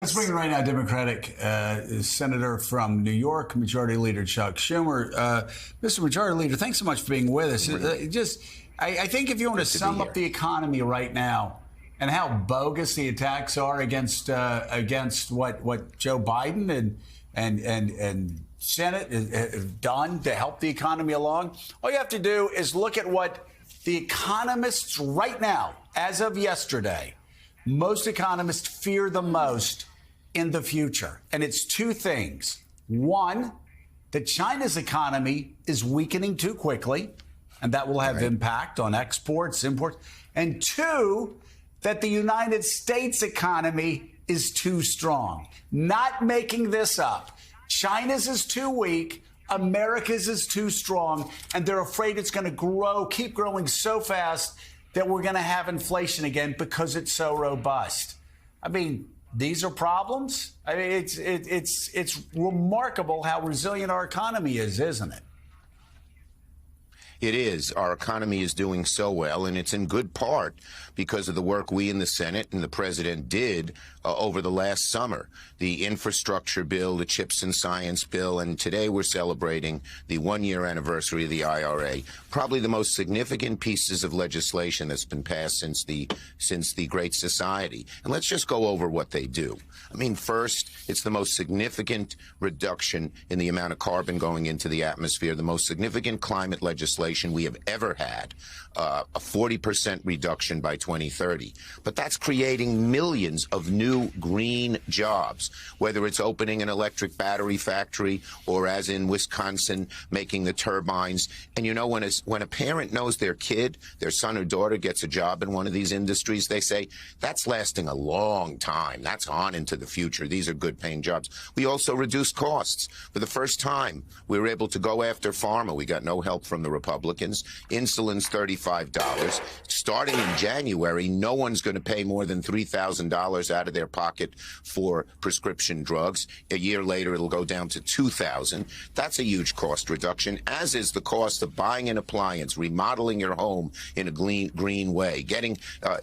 Let's bring in right now Democratic Senator from New York, Majority Leader Chuck Schumer. Mr. Majority Leader, thanks so much for being with us. I think if you want to sum up the economy right now and how bogus the attacks are against what Joe Biden and Senate have done to help the economy along, all you have to do is look at what the economists right now, as of yesterday, most economists fear the most in the future. And it's two things. One, that China's economy is weakening too quickly, and that will have impact on exports, imports. And two, that the United States economy is too strong. Not making this up. China's is too weak. America's is too strong. And they're afraid it's going to keep growing so fast that we're going to have inflation again because it's so robust. I mean, these are problems. I mean, it's remarkable how resilient our economy is, isn't it? It is. Our economy is doing so well, and it's in good part because of the work we in the Senate and the president did over the last summer. The infrastructure bill, the CHIPS and Science bill, and today we're celebrating the one-year anniversary of the IRA. Probably the most significant pieces of legislation that's been passed since the Great Society. And let's just go over what they do. I mean, first, it's the most significant reduction in the amount of carbon going into the atmosphere, the most significant climate legislation we have ever had, a 40% reduction by 2030. But that's creating millions of new green jobs, whether it's opening an electric battery factory or, as in Wisconsin, making the turbines. And you know, when a parent knows their kid, their son or daughter gets a job in one of these industries, they say, that's lasting a long time. That's on into the future. These are good paying jobs. We also reduce costs. For the first time, we were able to go after pharma. We got no help from the Republicans. Insulin's $35. Starting in January, no one's going to pay more than $3,000 out of their pocket for prescription drugs. A year later, it'll go down to $2,000. That's a huge cost reduction, as is the cost of buying an appliance, remodeling your home in a green way, getting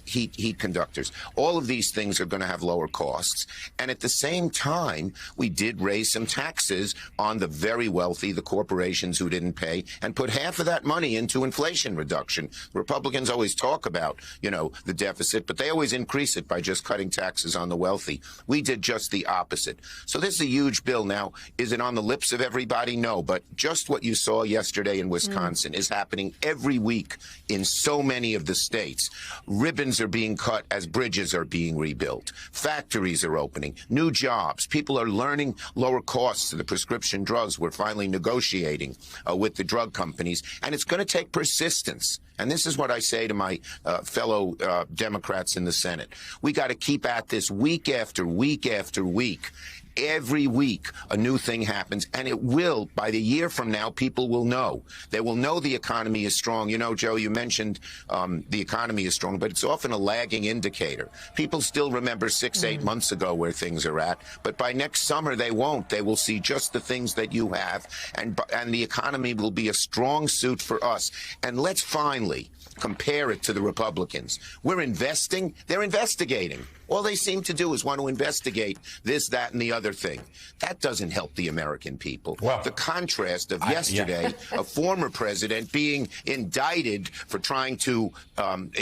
heat conductors. All of these things are going to have lower costs. And at the same time, we did raise some taxes on the very wealthy, the corporations who didn't pay, and put half of that money into inflation reduction. Republicans always talk about, the deficit, but they always increase it by just cutting taxes on the wealthy. We did just the opposite. So this is a huge bill. Now, is it on the lips of everybody? No, but just what you saw yesterday in Wisconsin is happening every week in so many of the states. Ribbons are being cut as bridges are being rebuilt. Factories are opening. New jobs. People are learning lower costs of the prescription drugs. We're finally negotiating with the drug companies, and it's going to take persistence. And this is what I say to my fellow Democrats in the Senate. We got to keep at this week after week after week. Every week, a new thing happens, and it will, by the year from now, people will know. They will know the economy is strong. You know, Joe, you mentioned the economy is strong, but it's often a lagging indicator. People still remember 8 months ago where things are at, but by next summer, they won't. They will see just the things that you have, and the economy will be a strong suit for us. And let's finally compare it to the Republicans. We're investing. They're investigating. All they seem to do is want to investigate this, that, and the other thing. That doesn't help the American people. Well, the contrast of yesterday, a former president being indicted for trying to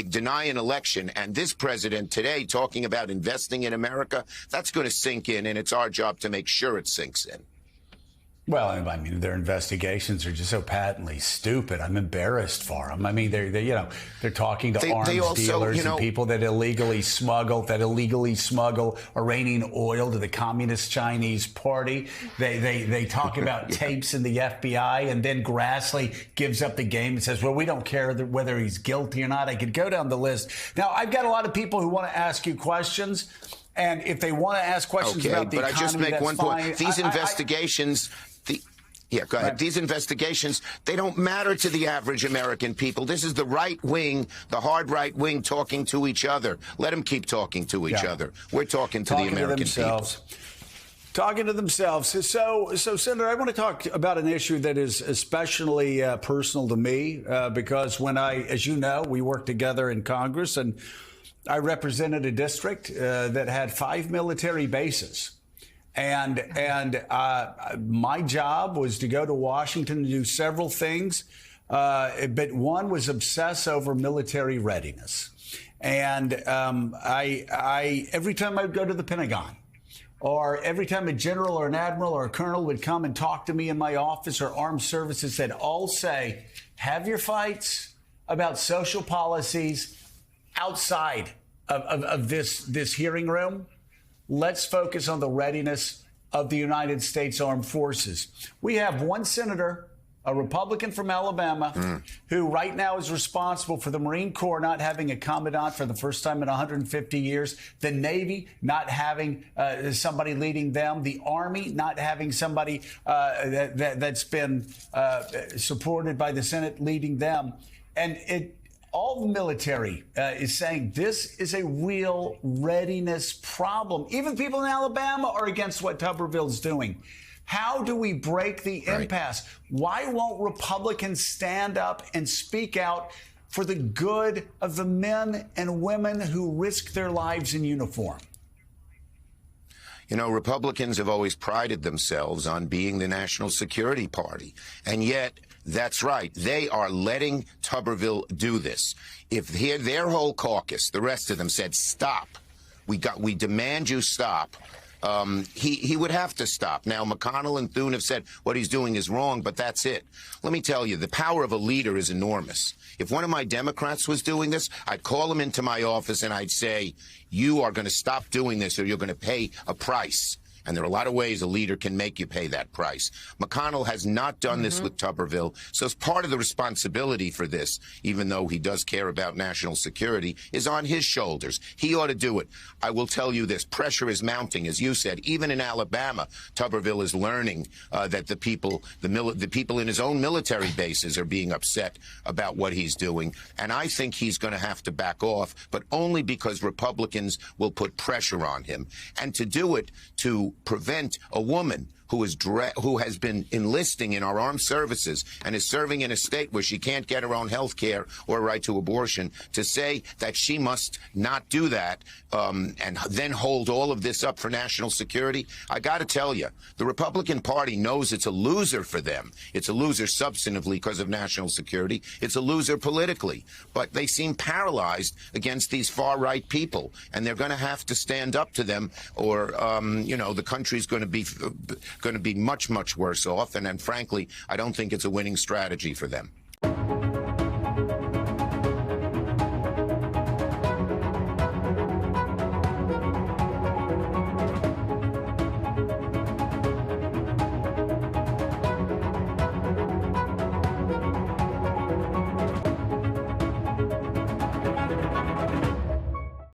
deny an election, and this president today talking about investing in America, that's going to sink in, and it's our job to make sure it sinks in. Well, I mean, their investigations are just so patently stupid. I'm embarrassed for them. I mean, they're talking to arms dealers and people that illegally smuggle Iranian oil to the Communist Chinese Party. They talk about tapes in the FBI, and then Grassley gives up the game and says, well, we don't care whether he's guilty or not. I could go down the list. Now, I've got a lot of people who want to ask you questions. And if they want to ask questions about the economy, but I just make that's one fine. point. These investigations... Yeah, go ahead. Right. These investigations, they don't matter to the average American people. This is the right wing, the hard right wing talking to each other. Let them keep talking to each other. We're talking to the American people. Talking to themselves. So, Senator, I want to talk about an issue that is especially personal to me because when as you know, we worked together in Congress, and I represented a district that had 5 military bases. And my job was to go to Washington to do several things, but one was obsess over military readiness. And every time I would go to the Pentagon, or every time a general or an admiral or a colonel would come and talk to me in my office or armed services, they'd all say, have your fights about social policies outside of this hearing room. Let's focus on the readiness of the United States Armed Forces. We have one senator, a Republican from Alabama, who right now is responsible for the Marine Corps not having a commandant for the first time in 150 years, the Navy not having somebody leading them, the Army not having somebody that's been supported by the Senate leading them. And all the military is saying this is a real readiness problem. Even people in Alabama are against what Tuberville's doing. How do we break the impasse? Why won't Republicans stand up and speak out for the good of the men and women who risk their lives in uniform? You know, Republicans have always prided themselves on being the national security party. And yet, that's right, they are letting Tuberville do this. If their whole caucus, the rest of them said, stop, we demand you stop, he would have to stop. Now, McConnell and Thune have said what he's doing is wrong, but that's it. Let me tell you, the power of a leader is enormous. If one of my Democrats was doing this, I'd call him into my office and I'd say, you are going to stop doing this or you're going to pay a price. And there are a lot of ways a leader can make you pay that price. McConnell has not done this with Tuberville. So it's part of the responsibility for this, even though he does care about national security, is on his shoulders. He ought to do it. I will tell you this. Pressure is mounting. As you said, even in Alabama, Tuberville is learning that the people in his own military bases are being upset about what he's doing. And I think he's going to have to back off, but only because Republicans will put pressure on him. And to do it, to prevent a woman who has been enlisting in our armed services and is serving in a state where she can't get her own health care or right to abortion, to say that she must not do that and then hold all of this up for national security. I got to tell you, the Republican Party knows it's a loser for them. It's a loser substantively because of national security. It's a loser politically. But they seem paralyzed against these far-right people, and they're going to have to stand up to them, or, you know, the country's going to be much, much worse off. And frankly, I don't think it's a winning strategy for them.